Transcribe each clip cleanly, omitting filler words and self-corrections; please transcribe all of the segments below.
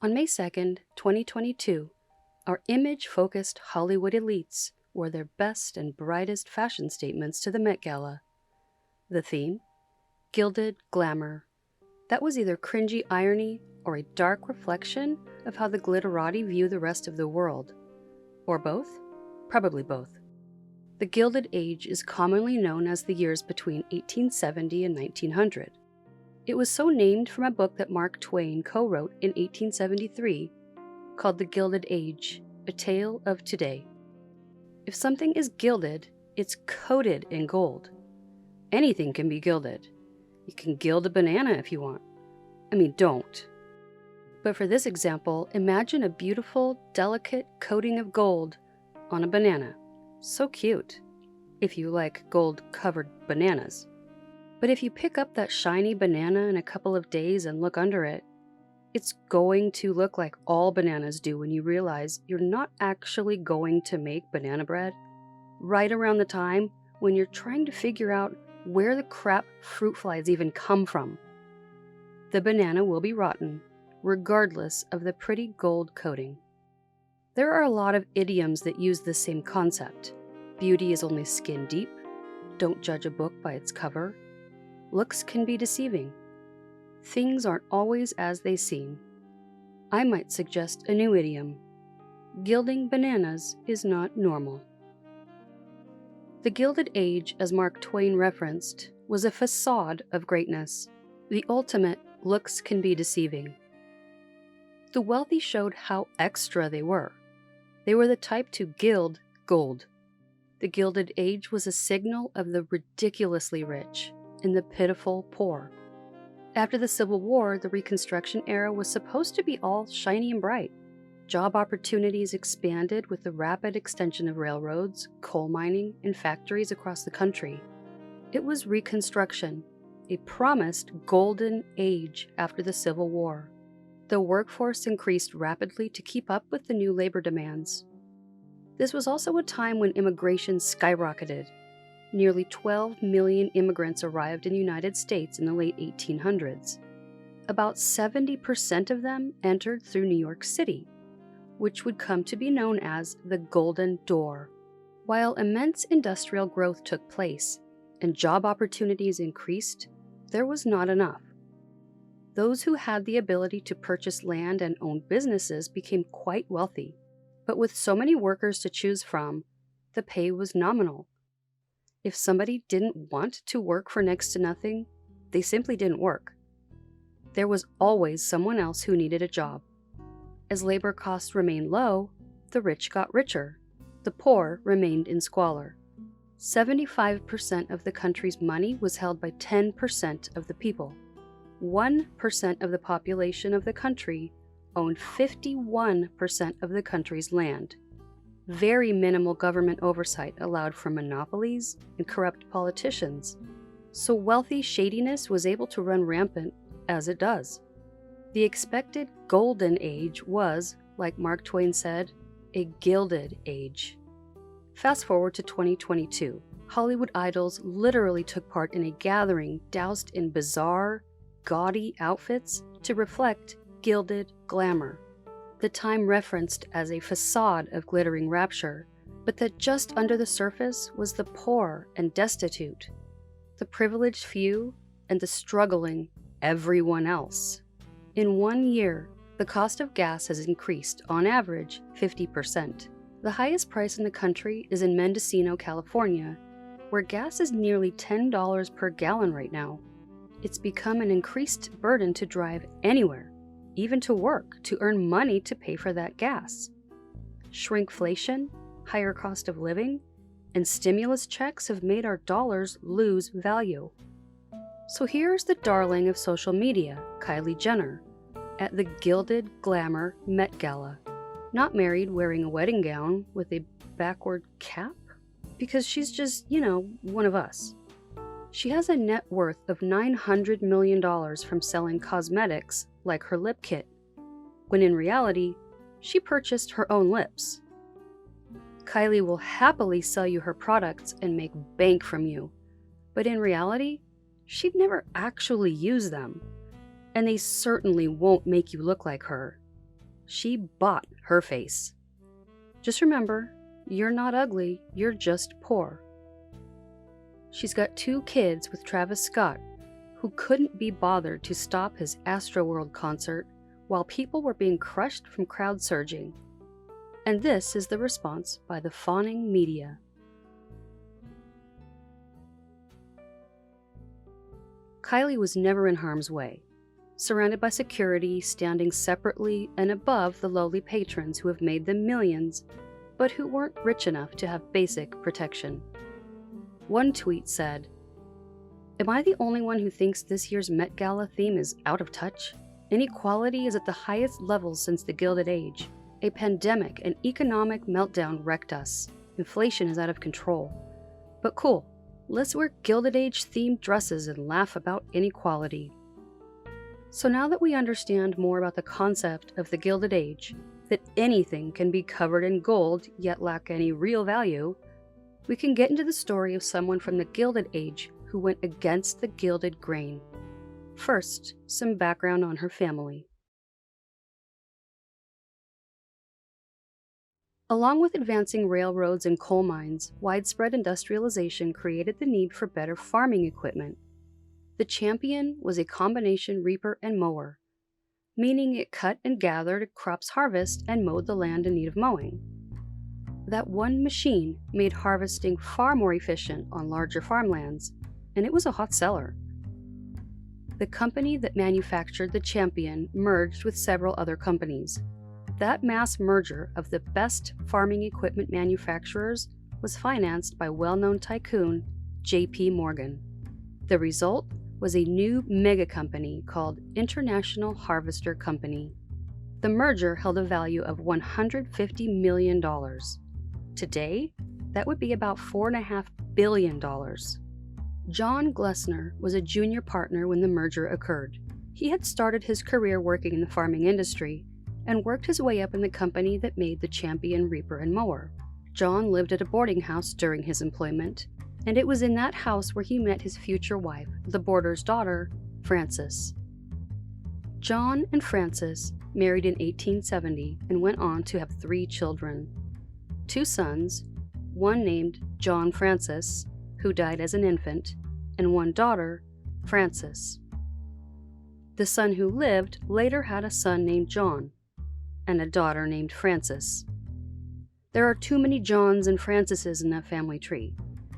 On May 2nd, 2022, our image-focused Hollywood elites wore their best and brightest fashion statements to the Met Gala. The theme? Gilded glamour. That was either cringy irony or a dark reflection of how the glitterati view the rest of the world. Or both? Probably both. The Gilded Age is commonly known as the years between 1870 and 1900. It was so named from a book that Mark Twain co-wrote in 1873 called The Gilded Age, A Tale of Today. If something is gilded, it's coated in gold. Anything can be gilded. You can gild a banana if you want. I mean, don't. But for this example, imagine a beautiful, delicate coating of gold on a banana. So cute, if you like gold-covered bananas. But if you pick up that shiny banana in a couple of days and look under it, it's going to look like all bananas do when you realize you're not actually going to make banana bread right around the time when you're trying to figure out where the crap fruit flies even come from. The banana will be rotten, regardless of the pretty gold coating. There are a lot of idioms that use this same concept. Beauty is only skin deep. Don't judge a book by its cover. Looks can be deceiving. Things aren't always as they seem. I might suggest a new idiom. Gilding bananas is not normal. The Gilded Age, as Mark Twain referenced, was a facade of greatness. The ultimate looks can be deceiving. The wealthy showed how extra they were. They were the type to gild gold. The Gilded Age was a signal of the ridiculously rich and the pitiful poor. After the Civil War, the Reconstruction era was supposed to be all shiny and bright. Job opportunities expanded with the rapid extension of railroads, coal mining, and factories across the country. It was Reconstruction, a promised golden age after the Civil War. The workforce increased rapidly to keep up with the new labor demands. This was also a time when immigration skyrocketed. Nearly 12 million immigrants arrived in the United States in the late 1800s. About 70% of them entered through New York City, which would come to be known as the Golden Door. While immense industrial growth took place and job opportunities increased, there was not enough. Those who had the ability to purchase land and own businesses became quite wealthy, but with so many workers to choose from, the pay was nominal. If somebody didn't want to work for next to nothing, they simply didn't work. There was always someone else who needed a job. As labor costs remained low, the rich got richer. The poor remained in squalor. 75% of the country's money was held by 10% of the people. 1% of the population of the country owned 51% of the country's land. Very minimal government oversight allowed for monopolies and corrupt politicians, so wealthy shadiness was able to run rampant, as it does. The expected golden age was, like Mark Twain said, a gilded age. Fast forward to 2022, Hollywood idols literally took part in a gathering doused in bizarre, gaudy outfits to reflect gilded glamour. The time referenced as a facade of glittering rapture, but that just under the surface was the poor and destitute, the privileged few and the struggling everyone else. In 1 year, the cost of gas has increased, on average, 50%. The highest price in the country is in Mendocino, California, where gas is nearly $10 per gallon right now. It's become an increased burden to drive anywhere, even to work, to earn money to pay for that gas. Shrinkflation, higher cost of living, and stimulus checks have made our dollars lose value. So here's the darling of social media, Kylie Jenner, at the Gilded Glamour Met Gala. Not married, wearing a wedding gown with a backward cap, because she's just, one of us. She has a net worth of $900 million from selling cosmetics like her lip kit, when in reality, she purchased her own lips. Kylie will happily sell you her products and make bank from you, but in reality, she'd never actually use them, and they certainly won't make you look like her. She bought her face. Just remember, you're not ugly, you're just poor. She's got 2 kids with Travis Scott, who couldn't be bothered to stop his Astroworld concert while people were being crushed from crowd surging. And this is the response by the fawning media. Kylie was never in harm's way, surrounded by security, standing separately and above the lowly patrons who have made them millions, but who weren't rich enough to have basic protection. One tweet said, "Am I the only one who thinks this year's Met Gala theme is out of touch? Inequality is at the highest levels since the Gilded Age. A pandemic and economic meltdown wrecked us. Inflation is out of control. But cool, let's wear Gilded Age themed dresses and laugh about inequality." So now that we understand more about the concept of the Gilded Age, that anything can be covered in gold yet lack any real value, we can get into the story of someone from the Gilded Age who went against the gilded grain. First, some background on her family. Along with advancing railroads and coal mines, widespread industrialization created the need for better farming equipment. The Champion was a combination reaper and mower, meaning it cut and gathered a crop's harvest and mowed the land in need of mowing. That one machine made harvesting far more efficient on larger farmlands, and it was a hot seller. The company that manufactured the Champion merged with several other companies. That mass merger of the best farming equipment manufacturers was financed by well-known tycoon J.P. Morgan. The result was a new mega company called International Harvester Company. The merger held a value of $150 million. Today, that would be about $4.5 billion. John Glessner was a junior partner when the merger occurred. He had started his career working in the farming industry and worked his way up in the company that made the Champion reaper and mower. John lived at a boarding house during his employment, and it was in that house where he met his future wife, the boarder's daughter, Frances. John and Frances married in 1870 and went on to have 3 children. 2 sons, one named John Francis, who died as an infant, and one daughter, Frances. The son who lived later had a son named John, and a daughter named Frances. There are too many Johns and Franceses in that family tree,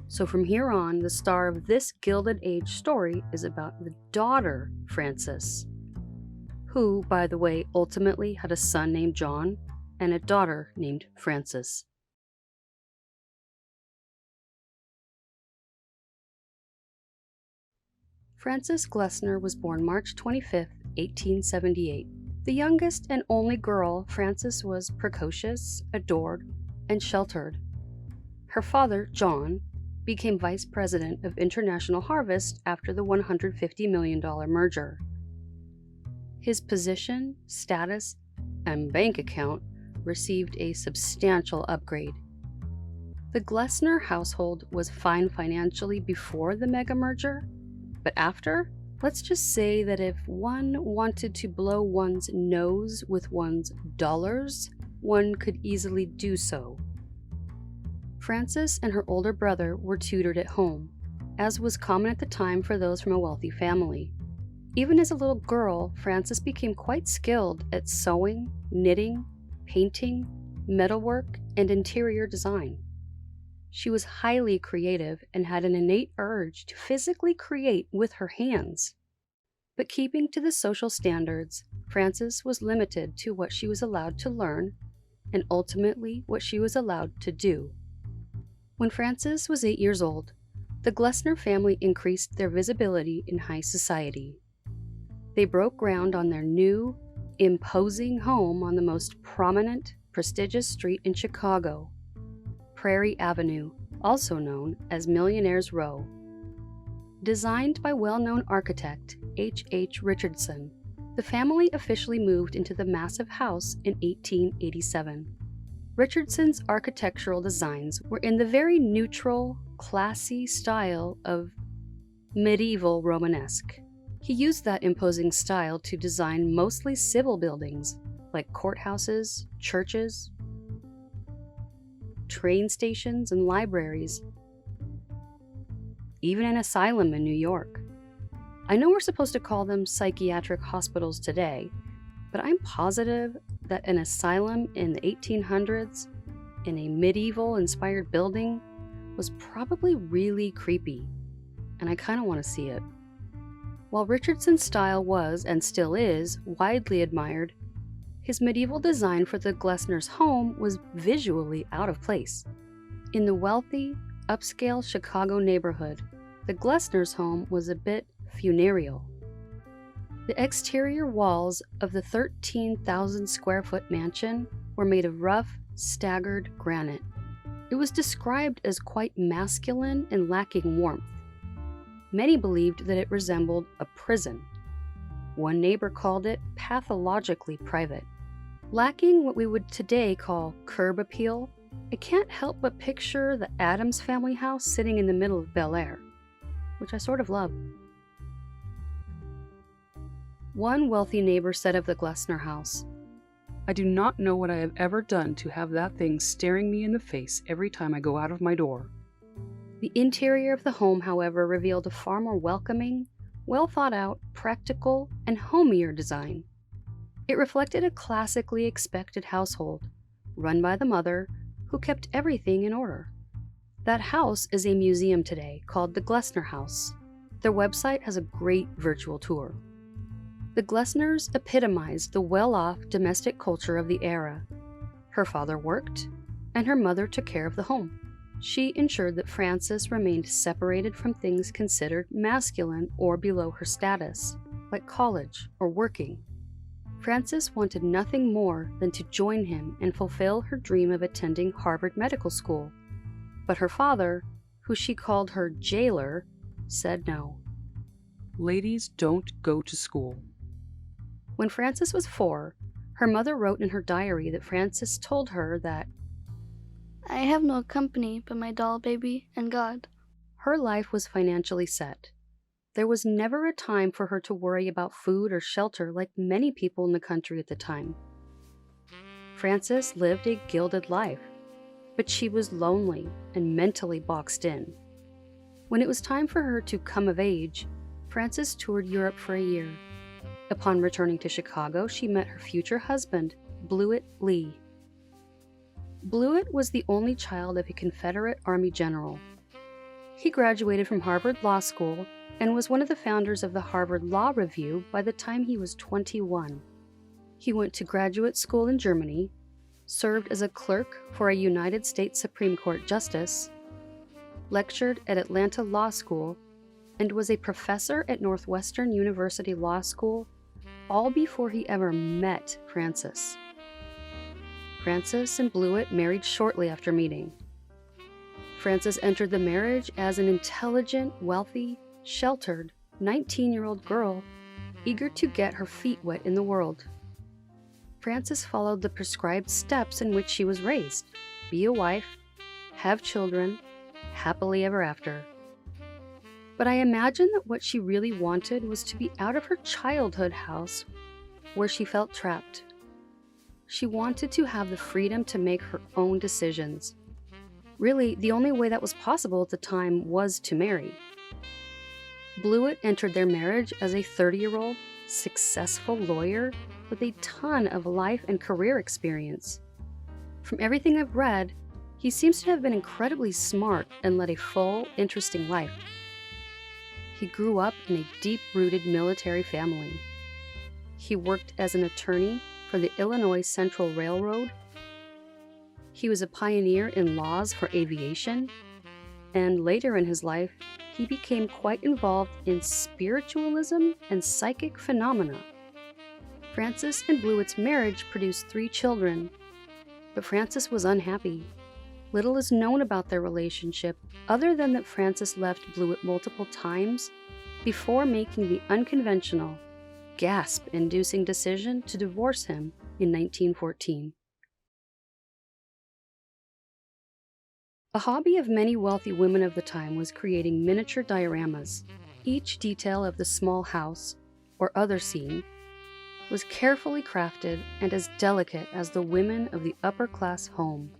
so from here on, the star of this Gilded Age story is about the daughter, Frances, who, by the way, ultimately had a son named John and a daughter named Frances. Frances Glessner was born March 25, 1878. The youngest and only girl, Frances was precocious, adored, and sheltered. Her father, John, became vice president of International Harvest after the $150 million merger. His position, status, and bank account received a substantial upgrade. The Glessner household was fine financially before the mega merger, but after, let's just say that if one wanted to blow one's nose with one's dollars, one could easily do so. Frances and her older brother were tutored at home, as was common at the time for those from a wealthy family. Even as a little girl, Frances became quite skilled at sewing, knitting, painting, metalwork, and interior design. She was highly creative and had an innate urge to physically create with her hands. But keeping to the social standards, Frances was limited to what she was allowed to learn and ultimately what she was allowed to do. When Frances was 8 years old, the Glessner family increased their visibility in high society. They broke ground on their new, imposing home on the most prominent, prestigious street in Chicago, Prairie Avenue, also known as Millionaire's Row. Designed by well-known architect H.H. Richardson, the family officially moved into the massive house in 1887. Richardson's architectural designs were in the very neutral, classy style of medieval Romanesque. He used that imposing style to design mostly civil buildings, like courthouses, churches, train stations, and libraries, even an asylum in New York. I know we're supposed to call them psychiatric hospitals today, but I'm positive that an asylum in the 1800s in a medieval-inspired building was probably really creepy, and I kind of want to see it. While Richardson's style was, and still is, widely admired, his medieval design for the Glessners' home was visually out of place. In the wealthy, upscale Chicago neighborhood, the Glessners' home was a bit funereal. The exterior walls of the 13,000 square foot mansion were made of rough, staggered granite. It was described as quite masculine and lacking warmth. Many believed that it resembled a prison. One neighbor called it pathologically private. Lacking what we would today call curb appeal, I can't help but picture the Addams family house sitting in the middle of Bel Air, which I sort of love. One wealthy neighbor said of the Glessner house, "I do not know what I have ever done to have that thing staring me in the face every time I go out of my door." The interior of the home, however, revealed a far more welcoming, well-thought-out, practical, and homier design. It reflected a classically expected household, run by the mother, who kept everything in order. That house is a museum today called the Glessner House. Their website has a great virtual tour. The Glessners epitomized the well-off domestic culture of the era. Her father worked, and her mother took care of the home. She ensured that Frances remained separated from things considered masculine or below her status, like college or working. Frances wanted nothing more than to join him and fulfill her dream of attending Harvard Medical School. But her father, who she called her jailer, said no. "Ladies don't go to school." When Frances was 4, her mother wrote in her diary that Frances told her that, "I have no company but my doll baby and God." Her life was financially set. There was never a time for her to worry about food or shelter like many people in the country at the time. Frances lived a gilded life, but she was lonely and mentally boxed in. When it was time for her to come of age, Frances toured Europe for a year. Upon returning to Chicago, she met her future husband, Blewett Lee. Blewett was the only child of a Confederate Army general. He graduated from Harvard Law School and was one of the founders of the Harvard Law Review by the time he was 21. He went to graduate school in Germany, served as a clerk for a United States Supreme Court justice, lectured at Atlanta Law School, and was a professor at Northwestern University Law School, all before he ever met Frances. Frances and Blewett married shortly after meeting. Frances entered the marriage as an intelligent, wealthy, sheltered 19-year-old girl eager to get her feet wet in the world. Frances followed the prescribed steps in which she was raised: be a wife, have children, happily ever after. But I imagine that what she really wanted was to be out of her childhood house where she felt trapped. She wanted to have the freedom to make her own decisions. Really, the only way that was possible at the time was to marry. Blewett entered their marriage as a 30-year-old, successful lawyer with a ton of life and career experience. From everything I've read, he seems to have been incredibly smart and led a full, interesting life. He grew up in a deep-rooted military family. He worked as an attorney for the Illinois Central Railroad. He was a pioneer in laws for aviation, and later in his life, he became quite involved in spiritualism and psychic phenomena. Frances and Blewett's marriage produced 3 children, but Frances was unhappy. Little is known about their relationship other than that Frances left Blewett multiple times before making the unconventional, gasp-inducing decision to divorce him in 1914. A hobby of many wealthy women of the time was creating miniature dioramas. Each detail of the small house or other scene was carefully crafted and as delicate as the women of the upper-class home.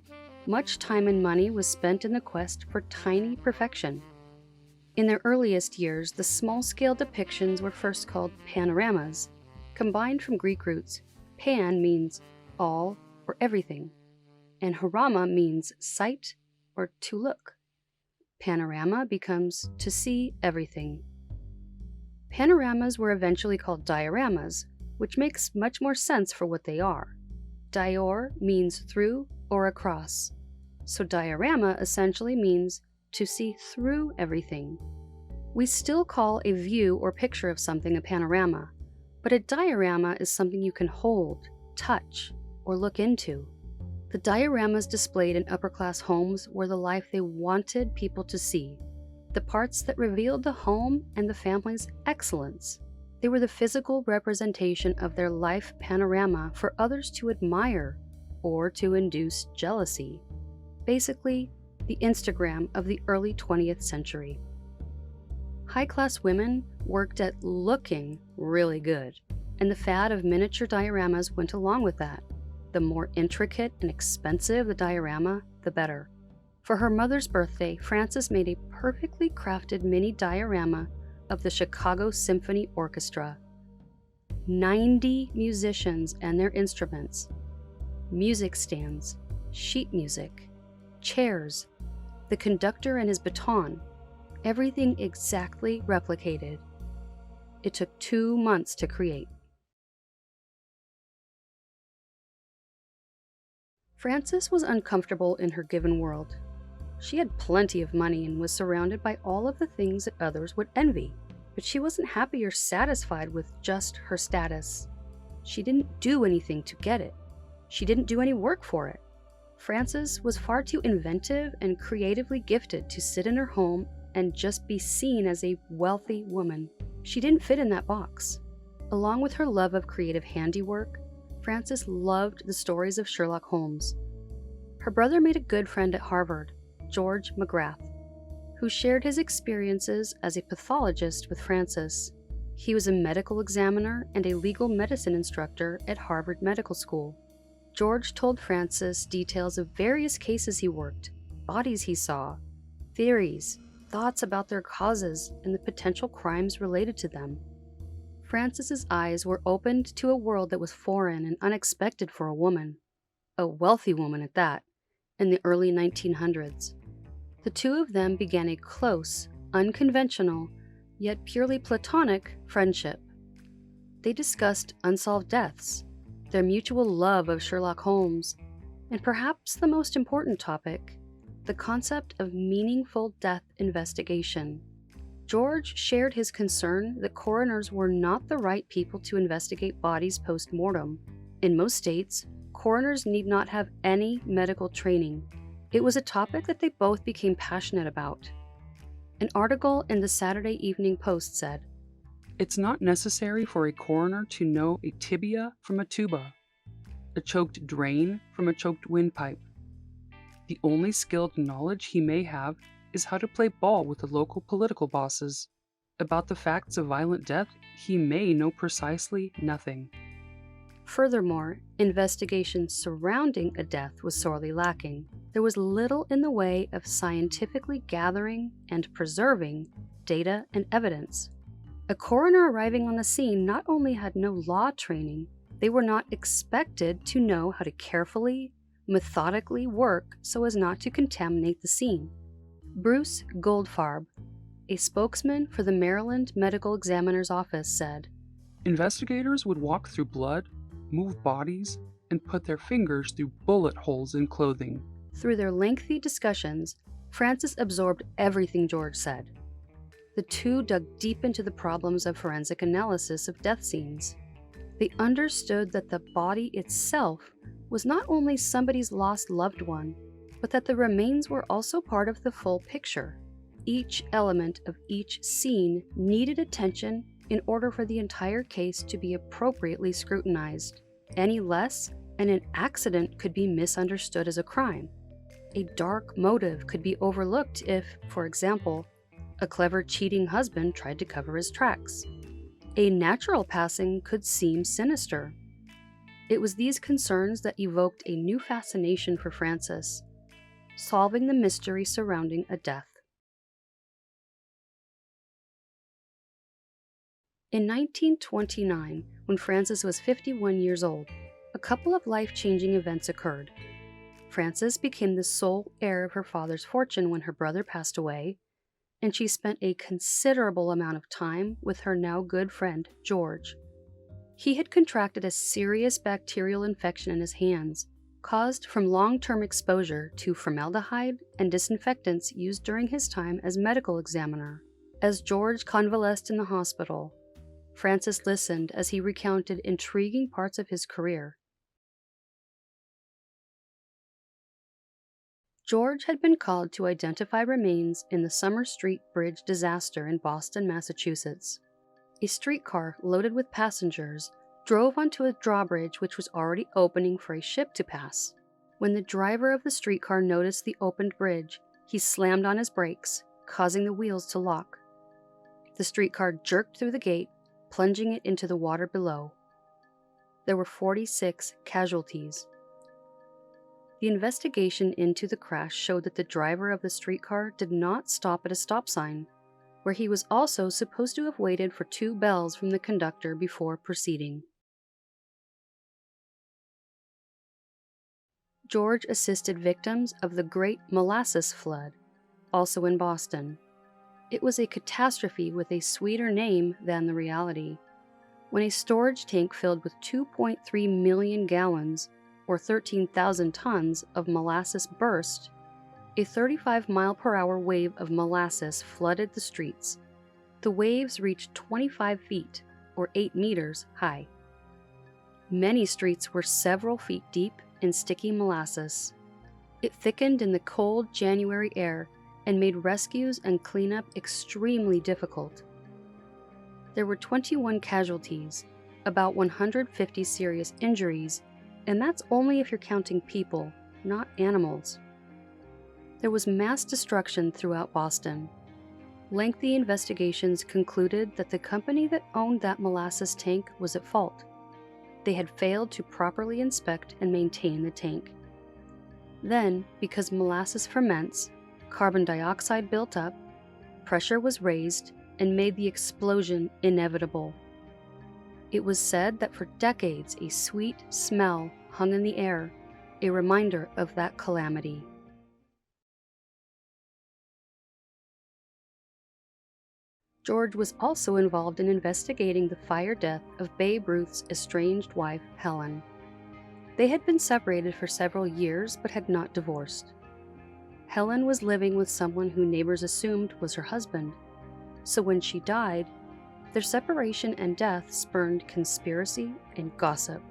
Much time and money was spent in the quest for tiny perfection. In their earliest years, the small-scale depictions were first called panoramas, combined from Greek roots. Pan means all or everything, and horama means sight or to look. Panorama becomes to see everything. Panoramas were eventually called dioramas, which makes much more sense for what they are. Dior means through or across, so diorama essentially means to see through everything. We still call a view or picture of something a panorama, but a diorama is something you can hold, touch, or look into. The dioramas displayed in upper-class homes were the life they wanted people to see, the parts that revealed the home and the family's excellence. They were the physical representation of their life panorama for others to admire or to induce jealousy. Basically, the Instagram of the early 20th century. High-class women worked at looking really good, and the fad of miniature dioramas went along with that. The more intricate and expensive the diorama, the better. For her mother's birthday, Frances made a perfectly crafted mini diorama of the Chicago Symphony Orchestra. 90 musicians and their instruments, music stands, sheet music, chairs, the conductor and his baton, everything exactly replicated. It took 2 months to create. Frances was uncomfortable in her given world. She had plenty of money and was surrounded by all of the things that others would envy, but she wasn't happy or satisfied with just her status. She didn't do anything to get it. She didn't do any work for it. Frances was far too inventive and creatively gifted to sit in her home and just be seen as a wealthy woman. She didn't fit in that box. Along with her love of creative handiwork, Frances loved the stories of Sherlock Holmes. Her brother made a good friend at Harvard, George McGrath, who shared his experiences as a pathologist with Frances. He was a medical examiner and a legal medicine instructor at Harvard Medical School. George told Frances details of various cases he worked, bodies he saw, theories, thoughts about their causes, and the potential crimes related to them. Frances's eyes were opened to a world that was foreign and unexpected for a woman, a wealthy woman at that, in the early 1900s. The two of them began a close, unconventional, yet purely platonic friendship. They discussed unsolved deaths, their mutual love of Sherlock Holmes, and perhaps the most important topic, the concept of meaningful death investigation. George shared his concern that coroners were not the right people to investigate bodies post-mortem. In most states, coroners need not have any medical training. It was a topic that they both became passionate about. An article in the Saturday Evening Post said, "It's not necessary for a coroner to know a tibia from a tuba, a choked drain from a choked windpipe. The only skilled knowledge he may have is how to play ball with the local political bosses. About the facts of violent death, he may know precisely nothing." Furthermore, investigation surrounding a death was sorely lacking. There was little in the way of scientifically gathering and preserving data and evidence. A coroner arriving on the scene not only had no law training, they were not expected to know how to carefully, methodically work so as not to contaminate the scene. Bruce Goldfarb, a spokesman for the Maryland Medical Examiner's Office, said, "Investigators would walk through blood, move bodies, and put their fingers through bullet holes in clothing." Through their lengthy discussions, Frances absorbed everything George said. The two dug deep into the problems of forensic analysis of death scenes. They understood that the body itself was not only somebody's lost loved one, but that the remains were also part of the full picture. Each element of each scene needed attention in order for the entire case to be appropriately scrutinized. Any less, and an accident could be misunderstood as a crime. A dark motive could be overlooked if, for example, a clever cheating husband tried to cover his tracks. A natural passing could seem sinister. It was these concerns that evoked a new fascination for Frances, solving the mystery surrounding a death. In 1929, when Frances was 51 years old, a couple of life-changing events occurred. Frances became the sole heir of her father's fortune when her brother passed away, and she spent a considerable amount of time with her now good friend, George. He had contracted a serious bacterial infection in his hands, caused from long-term exposure to formaldehyde and disinfectants used during his time as medical examiner. As George convalesced in the hospital, Frances listened as he recounted intriguing parts of his career. George had been called to identify remains in the Summer Street Bridge disaster in Boston, Massachusetts. A streetcar loaded with passengers drove onto a drawbridge which was already opening for a ship to pass. When the driver of the streetcar noticed the opened bridge, he slammed on his brakes, causing the wheels to lock. The streetcar jerked through the gate, plunging it into the water below. There were 46 casualties. The investigation into the crash showed that the driver of the streetcar did not stop at a stop sign, where he was also supposed to have waited for 2 bells from the conductor before proceeding. George assisted victims of the Great Molasses Flood, also in Boston. It was a catastrophe with a sweeter name than the reality. When a storage tank filled with 2.3 million gallons, or 13,000 tons, of molasses burst, a 35-mile-per-hour wave of molasses flooded the streets. The waves reached 25 feet, or 8 meters, high. Many streets were several feet deep in sticky molasses. It thickened in the cold January air and made rescues and cleanup extremely difficult. There were 21 casualties, about 150 serious injuries, and that's only if you're counting people, not animals. There was mass destruction throughout Boston. Lengthy investigations concluded that the company that owned that molasses tank was at fault. They had failed to properly inspect and maintain the tank. Then, because molasses ferments, carbon dioxide built up, pressure was raised, and made the explosion inevitable. It was said that for decades a sweet smell hung in the air, a reminder of that calamity. George was also involved in investigating the fire death of Babe Ruth's estranged wife, Helen. They had been separated for several years but had not divorced. Helen was living with someone who neighbors assumed was her husband, so when she died, their separation and death spurned conspiracy and gossip.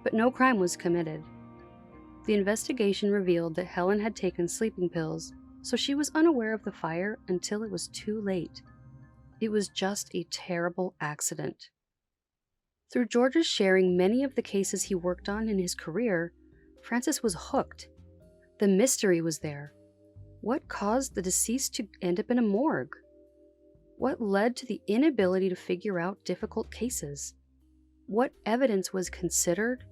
But no crime was committed. The investigation revealed that Helen had taken sleeping pills, so she was unaware of the fire until it was too late. It was just a terrible accident. Through George's sharing many of the cases he worked on in his career, Frances was hooked. The mystery was there. What caused the deceased to end up in a morgue? What led to the inability to figure out difficult cases? What evidence was considered,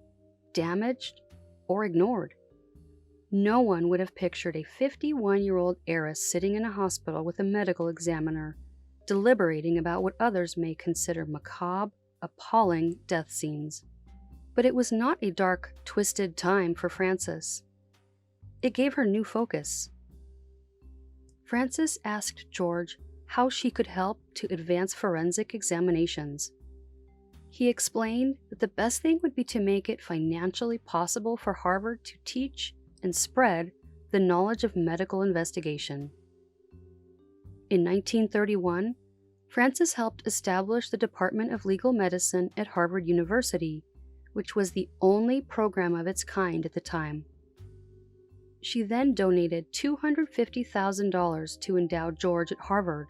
damaged, or ignored? No one would have pictured a 51-year-old heiress sitting in a hospital with a medical examiner, deliberating about what others may consider macabre, appalling death scenes. But it was not a dark, twisted time for Frances. It gave her new focus. Frances asked George how she could help to advance forensic examinations. He explained that the best thing would be to make it financially possible for Harvard to teach and spread the knowledge of medical investigation. In 1931, Frances helped establish the Department of Legal Medicine at Harvard University, which was the only program of its kind at the time. She then donated $250,000 to endow George at Harvard.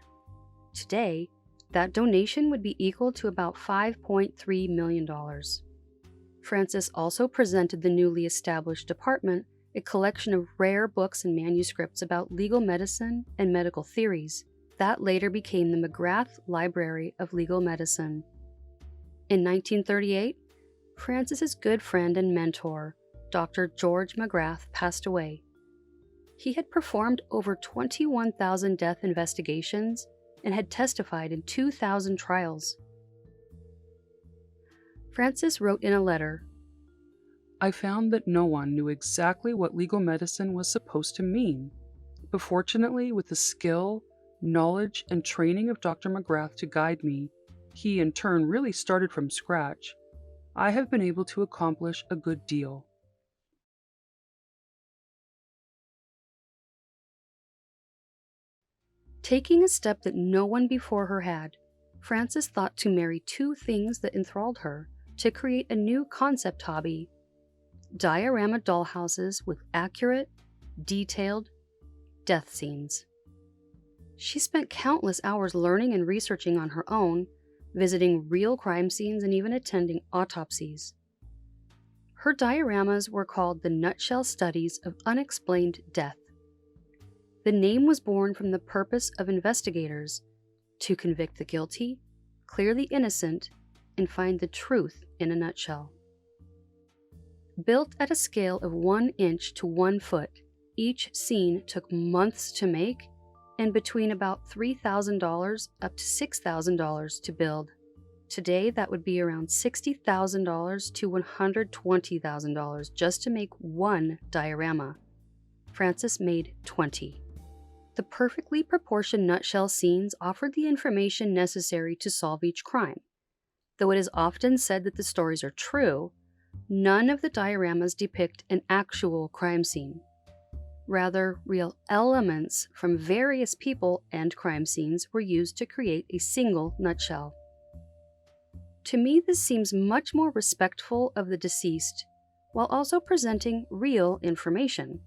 Today, that donation would be equal to about $5.3 million. Frances also presented the newly established department a collection of rare books and manuscripts about legal medicine and medical theories, That later became the McGrath Library of Legal Medicine. In 1938, Frances's good friend and mentor, Dr. George McGrath, passed away. He had performed over 21,000 death investigations and had testified in 2,000 trials. Frances wrote in a letter, "I found that no one knew exactly what legal medicine was supposed to mean, but fortunately, with the skill, knowledge, and training of Dr. McGrath to guide me, he in turn really started from scratch. I have been able to accomplish a good deal." Taking a step that no one before her had, Frances thought to marry two things that enthralled her to create a new concept hobby: diorama dollhouses with accurate, detailed death scenes. She spent countless hours learning and researching on her own, visiting real crime scenes and even attending autopsies. Her dioramas were called the Nutshell Studies of Unexplained Death. The name was born from the purpose of investigators to convict the guilty, clear the innocent, and find the truth in a nutshell. Built at a scale of 1 inch to 1 foot, each scene took months to make and between about $3,000 up to $6,000 to build. Today, that would be around $60,000 to $120,000 just to make one diorama. Frances made 20. The perfectly proportioned nutshell scenes offered the information necessary to solve each crime. Though it is often said that the stories are true, none of the dioramas depict an actual crime scene. Rather, real elements from various people and crime scenes were used to create a single nutshell. To me, this seems much more respectful of the deceased, while also presenting real information.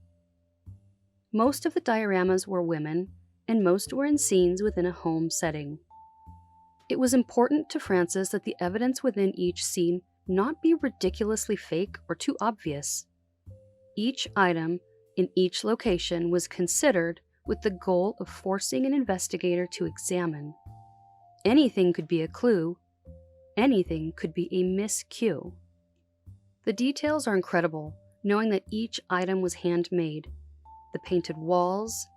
Most of the dioramas were women, and most were in scenes within a home setting. It was important to Frances that the evidence within each scene not be ridiculously fake or too obvious. Each item in each location was considered with the goal of forcing an investigator to examine. Anything could be a clue, anything could be a miscue. The details are incredible, knowing that each item was handmade. The painted walls,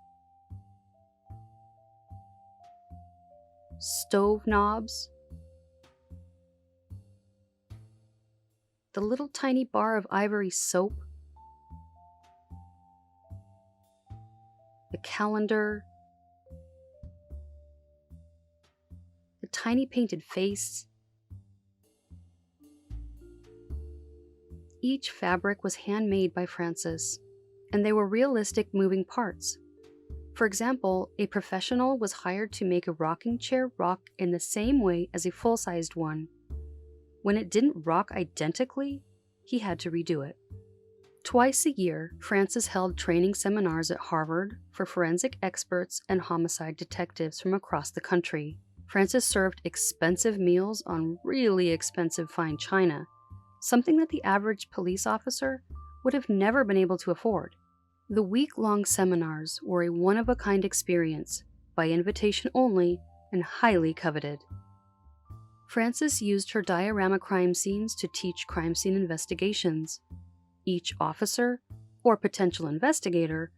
stove knobs, the little tiny bar of ivory soap, the calendar, the tiny painted face. Each fabric was handmade by Frances, and they were realistic moving parts. For example, a professional was hired to make a rocking chair rock in the same way as a full-sized one. When it didn't rock identically, he had to redo it. Twice a year, Frances held training seminars at Harvard for forensic experts and homicide detectives from across the country. Frances served expensive meals on really expensive fine china, something that the average police officer would have never been able to afford. The week-long seminars were a one-of-a-kind experience, by invitation only, and highly coveted. Frances used her diorama crime scenes to teach crime scene investigations. Each officer, or potential investigator,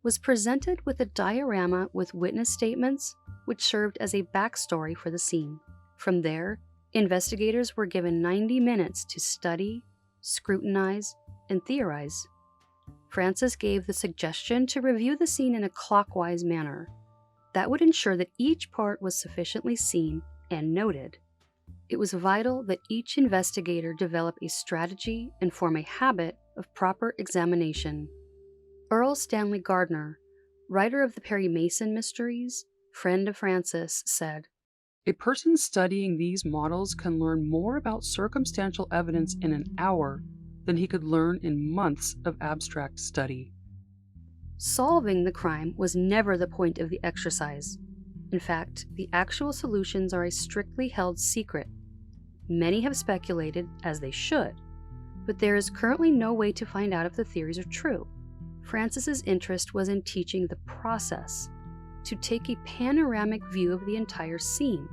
was presented with a diorama with witness statements which served as a backstory for the scene. From there, investigators were given 90 minutes to study, scrutinize, and theorize. Frances gave the suggestion to review the scene in a clockwise manner. That would ensure that each part was sufficiently seen and noted. It was vital that each investigator develop a strategy and form a habit of proper examination. Earl Stanley Gardner, writer of the Perry Mason mysteries, friend of Frances, said, "A person studying these models can learn more about circumstantial evidence in an hour than he could learn in months of abstract study." Solving the crime was never the point of the exercise. In fact, the actual solutions are a strictly held secret. Many have speculated, as they should, but there is currently no way to find out if the theories are true. Frances's interest was in teaching the process, to take a panoramic view of the entire scene,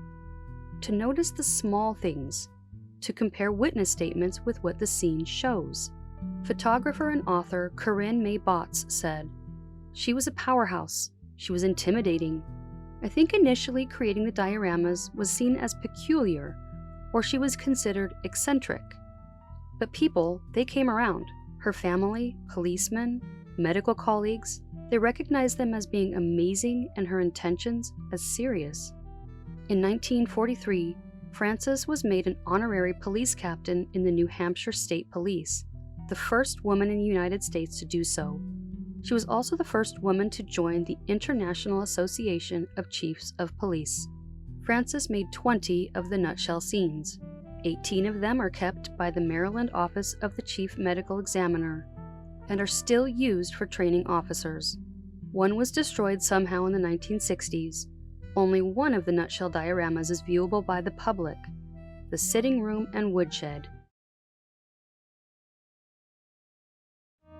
to notice the small things, to compare witness statements with what the scene shows. Photographer and author Corinne May Botts said, "She was a powerhouse. She was intimidating. I think initially creating the dioramas was seen as peculiar, or she was considered eccentric. But people, they came around. Her family, policemen, medical colleagues, they recognized them as being amazing and her intentions as serious." In 1943, Frances was made an honorary police captain in the New Hampshire State Police, the first woman in the United States to do so. She was also the first woman to join the International Association of Chiefs of Police. Frances made 20 of the nutshell scenes. 18 of them are kept by the Maryland Office of the Chief Medical Examiner and are still used for training officers. One was destroyed somehow in the 1960s. Only one of the nutshell dioramas is viewable by the public, the sitting room and woodshed.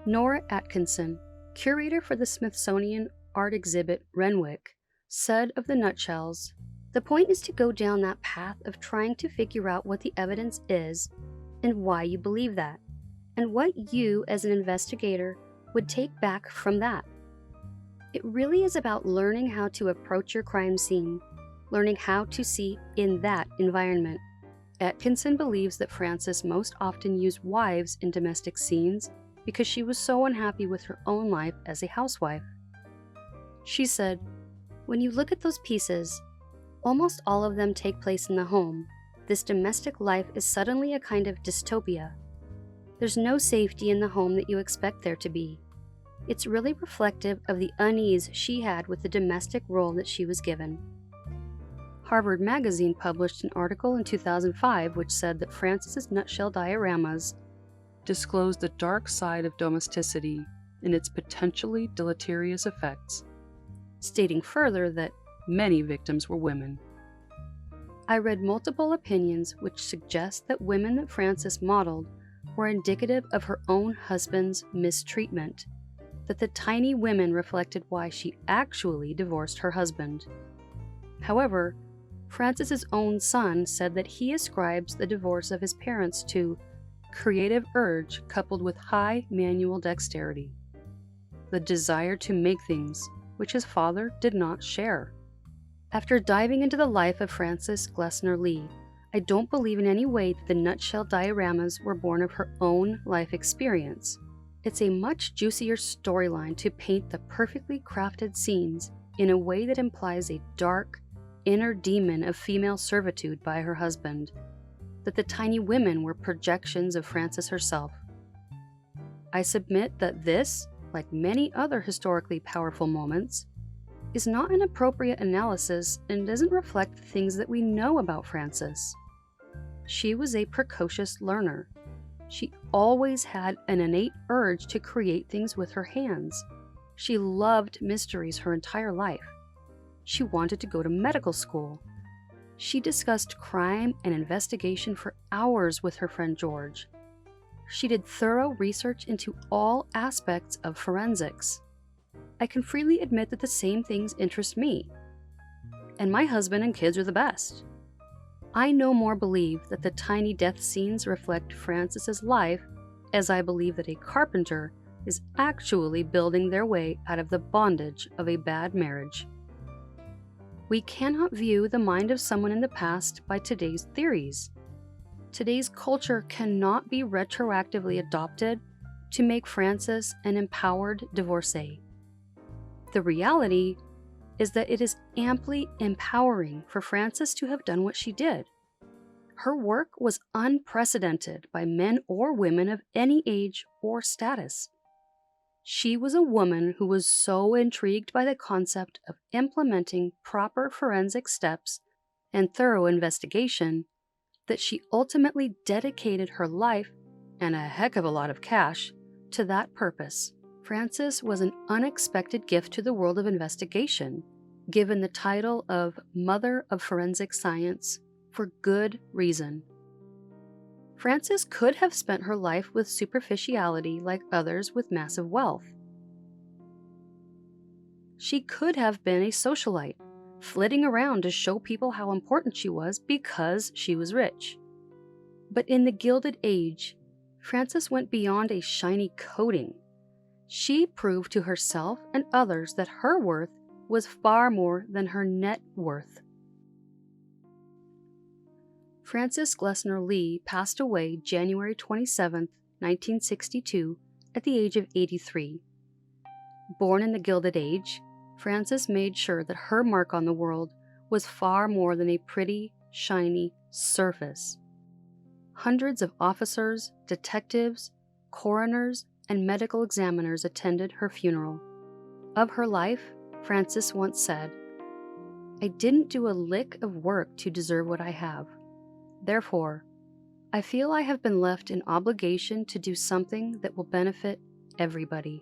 Nora Atkinson, curator for the Smithsonian art exhibit Renwick, said of the nutshells, "The point is to go down that path of trying to figure out what the evidence is and why you believe that, and what you, as an investigator, would take back from that. It really is about learning how to approach your crime scene, learning how to see in that environment." Atkinson believes that Frances most often used wives in domestic scenes because she was so unhappy with her own life as a housewife. She said, "When you look at those pieces, almost all of them take place in the home. This domestic life is suddenly a kind of dystopia. There's no safety in the home that you expect there to be. It's really reflective of the unease she had with the domestic role that she was given." Harvard Magazine published an article in 2005 which said that Frances's nutshell dioramas disclosed the dark side of domesticity and its potentially deleterious effects, stating further that many victims were women. "I read multiple opinions which suggest that women that Frances modeled were indicative of her own husband's mistreatment, that the tiny women reflected why she actually divorced her husband. However, Frances's own son said that he ascribes the divorce of his parents to creative urge coupled with high manual dexterity, the desire to make things which his father did not share." After diving into the life of Frances Glessner Lee, I don't believe in any way that the nutshell dioramas were born of her own life experience. It's a much juicier storyline to paint the perfectly crafted scenes in a way that implies a dark, inner demon of female servitude by her husband, that the tiny women were projections of Frances herself. I submit that this, like many other historically powerful moments, is not an appropriate analysis and doesn't reflect the things that we know about Frances. She was a precocious learner. She always had an innate urge to create things with her hands. She loved mysteries her entire life. She wanted to go to medical school. She discussed crime and investigation for hours with her friend George. She did thorough research into all aspects of forensics. I can freely admit that the same things interest me. And my husband and kids are the best. I no more believe that the tiny death scenes reflect Frances's life as I believe that a carpenter is actually building their way out of the bondage of a bad marriage. We cannot view the mind of someone in the past by today's theories. Today's culture cannot be retroactively adopted to make Frances an empowered divorcee. The reality is that it is amply empowering for Frances to have done what she did. Her work was unprecedented by men or women of any age or status. She was a woman who was so intrigued by the concept of implementing proper forensic steps and thorough investigation that she ultimately dedicated her life and a heck of a lot of cash to that purpose. Frances was an unexpected gift to the world of investigation, given the title of Mother of Forensic Science for good reason. Frances could have spent her life with superficiality like others with massive wealth. She could have been a socialite, flitting around to show people how important she was because she was rich. But in the Gilded Age, Frances went beyond a shiny coating. She proved to herself and others that her worth was far more than her net worth. Frances Glessner Lee passed away January 27, 1962, at the age of 83. Born in the Gilded Age, Frances made sure that her mark on the world was far more than a pretty, shiny surface. Hundreds of officers, detectives, coroners, and medical examiners attended her funeral. Of her life, Frances once said, "I didn't do a lick of work to deserve what I have. Therefore, I feel I have been left an obligation to do something that will benefit everybody."